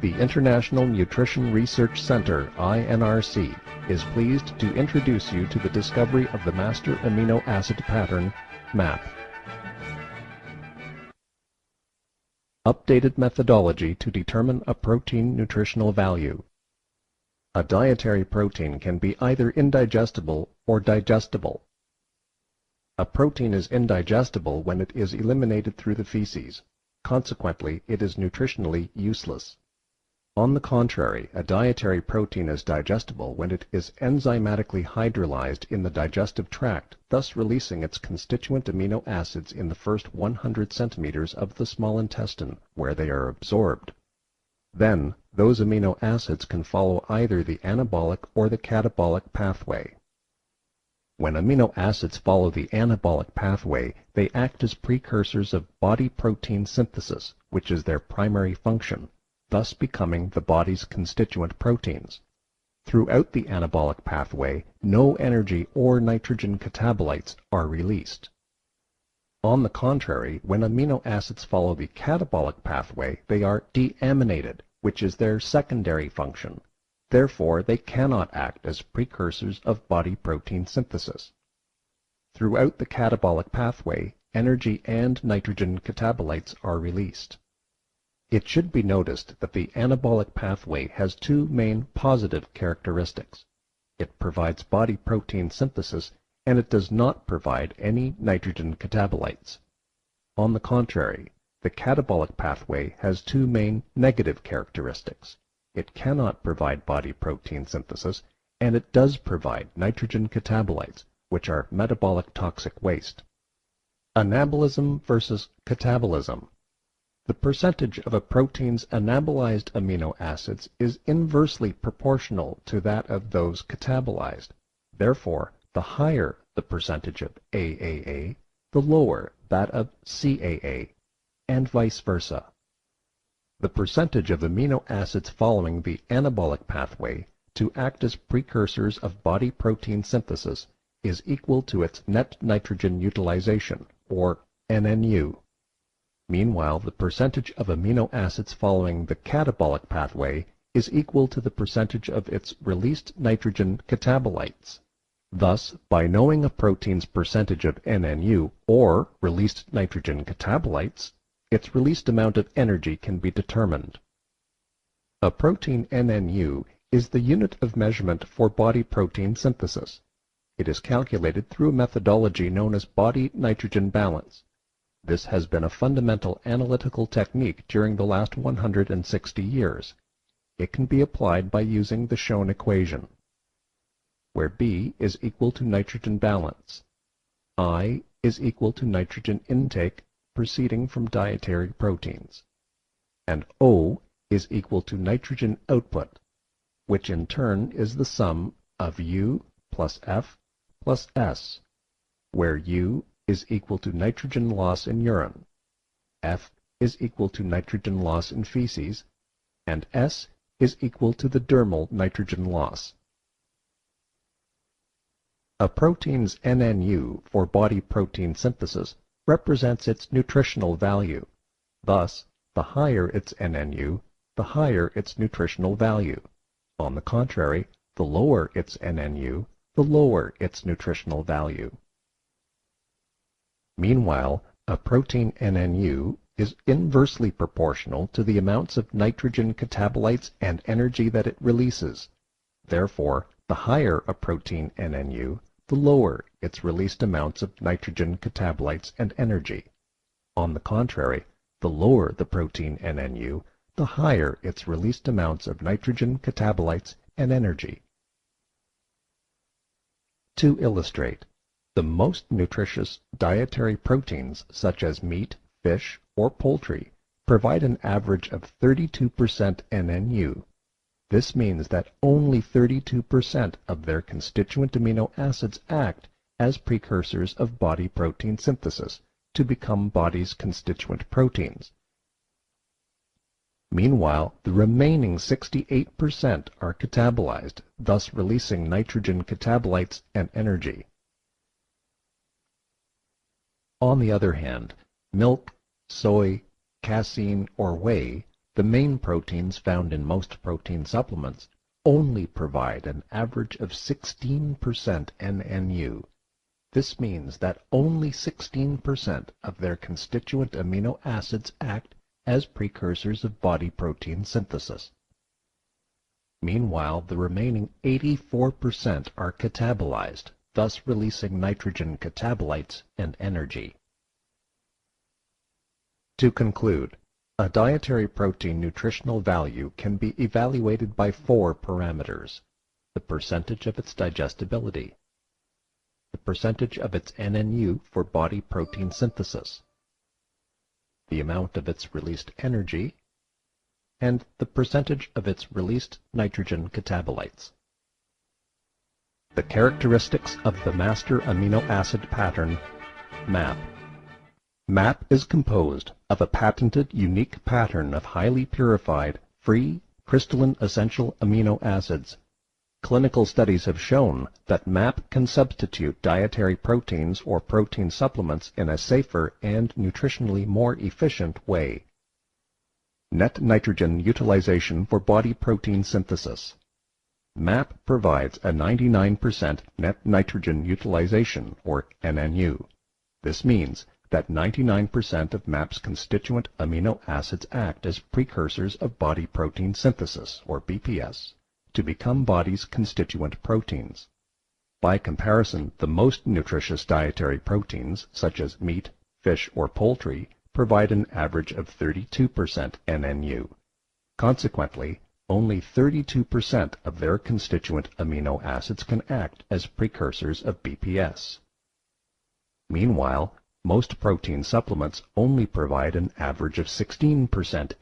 The International Nutrition Research Center, INRC, is pleased to introduce you to the discovery of the master amino acid pattern, MAP. Updated methodology to determine a protein nutritional value. A dietary protein can be either indigestible or digestible. A protein is indigestible when it is eliminated through the feces. Consequently, it is nutritionally useless. On the contrary, a dietary protein is digestible when it is enzymatically hydrolyzed in the digestive tract, thus releasing its constituent amino acids in the first 100 centimeters of the small intestine, where they are absorbed. Then, those amino acids can follow either the anabolic or the catabolic pathway. When amino acids follow the anabolic pathway, they act as precursors of body protein synthesis, which is their primary function, thus becoming the body's constituent proteins. Throughout the anabolic pathway, no energy or nitrogen catabolites are released. On the contrary, when amino acids follow the catabolic pathway, they are deaminated, which is their secondary function. Therefore, they cannot act as precursors of body protein synthesis. Throughout the catabolic pathway, energy and nitrogen catabolites are released. It should be noticed that the anabolic pathway has two main positive characteristics. It provides body protein synthesis, and it does not provide any nitrogen catabolites. On the contrary, the catabolic pathway has two main negative characteristics. It cannot provide body protein synthesis, and it does provide nitrogen catabolites, which are metabolic toxic waste. Anabolism versus catabolism. The percentage of a protein's anabolized amino acids is inversely proportional to that of those catabolized. Therefore, the higher the percentage of AAA, the lower that of CAA, and vice versa. The percentage of amino acids following the anabolic pathway to act as precursors of body protein synthesis is equal to its net nitrogen utilization, or NNU. Meanwhile, the percentage of amino acids following the catabolic pathway is equal to the percentage of its released nitrogen catabolites. Thus, by knowing a protein's percentage of NNU, or released nitrogen catabolites, its released amount of energy can be determined. A protein NNU is the unit of measurement for body protein synthesis. It is calculated through a methodology known as body nitrogen balance. This has been a fundamental analytical technique during the last 160 years. It can be applied by using the shown equation, where B is equal to nitrogen balance, I is equal to nitrogen intake proceeding from dietary proteins, and O is equal to nitrogen output, which in turn is the sum of U plus F plus S, where U is equal to nitrogen loss in urine, F is equal to nitrogen loss in feces, and S is equal to the dermal nitrogen loss. A protein's NNU for body protein synthesis represents its nutritional value. Thus, the higher its NNU, the higher its nutritional value. On the contrary, the lower its NNU, the lower its nutritional value. Meanwhile, a protein NNU is inversely proportional to the amounts of nitrogen catabolites and energy that it releases. Therefore, the higher a protein NNU, the lower its released amounts of nitrogen catabolites and energy. On the contrary, the lower the protein NNU, the higher its released amounts of nitrogen catabolites and energy. To illustrate, the most nutritious dietary proteins such as meat, fish, or poultry provide an average of 32% NNU. This means that only 32% of their constituent amino acids act as precursors of body protein synthesis to become body's constituent proteins. Meanwhile, the remaining 68% are catabolized, thus releasing nitrogen catabolites and energy. On the other hand, milk, soy, casein, or whey the main proteins found in most protein supplements only provide an average of 16% NNU. This means that only 16% of their constituent amino acids act as precursors of body protein synthesis. Meanwhile, the remaining 84% are catabolized, thus releasing nitrogen catabolites and energy. To conclude, a dietary protein nutritional value can be evaluated by 4 parameters: the percentage of its digestibility, the percentage of its NNU for body protein synthesis, the amount of its released energy, and the percentage of its released nitrogen catabolites. The characteristics of the master amino acid pattern, MAP. MAP is composed of a patented unique pattern of highly purified, free, crystalline essential amino acids. Clinical studies have shown that MAP can substitute dietary proteins or protein supplements in a safer and nutritionally more efficient way. Net nitrogen utilization for body protein synthesis. MAP provides a 99% net nitrogen utilization, or NNU. This means that 99% of MAP's constituent amino acids act as precursors of body protein synthesis, or BPS, to become body's constituent proteins. By comparison, the most nutritious dietary proteins, such as meat, fish, or poultry, provide an average of 32% NNU. Consequently, only 32% of their constituent amino acids can act as precursors of BPS. Meanwhile, most protein supplements only provide an average of 16%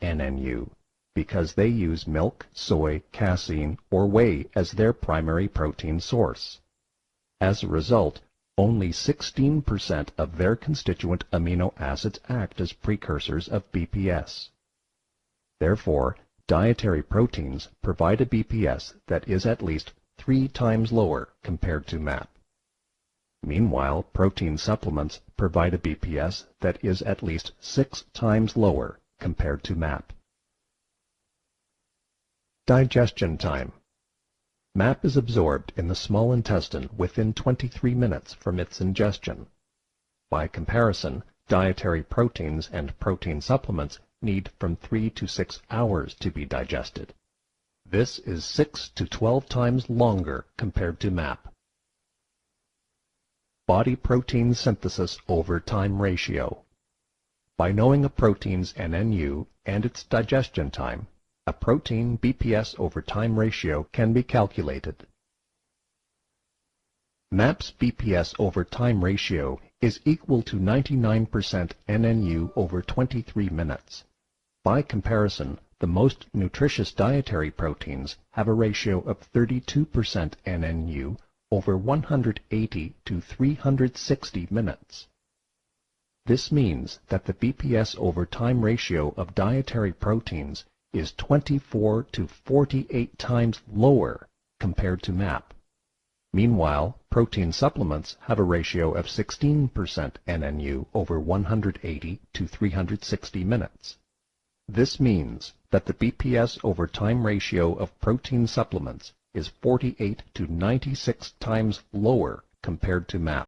NNU, because they use milk, soy, casein, or whey as their primary protein source. As a result, only 16% of their constituent amino acids act as precursors of BPS. Therefore, dietary proteins provide a BPS that is at least 3 times lower compared to MAP. Meanwhile, protein supplements provide a BPS that is at least 6 times lower compared to MAP. Digestion time. MAP is absorbed in the small intestine within 23 minutes from its ingestion. By comparison, dietary proteins and protein supplements need from 3 to 6 hours to be digested. This is 6 to 12 times longer compared to MAP. Body protein synthesis over time ratio. By knowing a protein's NNU and its digestion time, a protein BPS over time ratio can be calculated. MAP's BPS over time ratio is equal to 99% NNU over 23 minutes. By comparison, the most nutritious dietary proteins have a ratio of 32% NNU over 180 to 360 minutes. This means that the BPS over time ratio of dietary proteins is 24 to 48 times lower compared to MAP. Meanwhile, protein supplements have a ratio of 16% NNU over 180 to 360 minutes. This means that the BPS over time ratio of protein supplements is 48 to 96 times lower compared to MAP.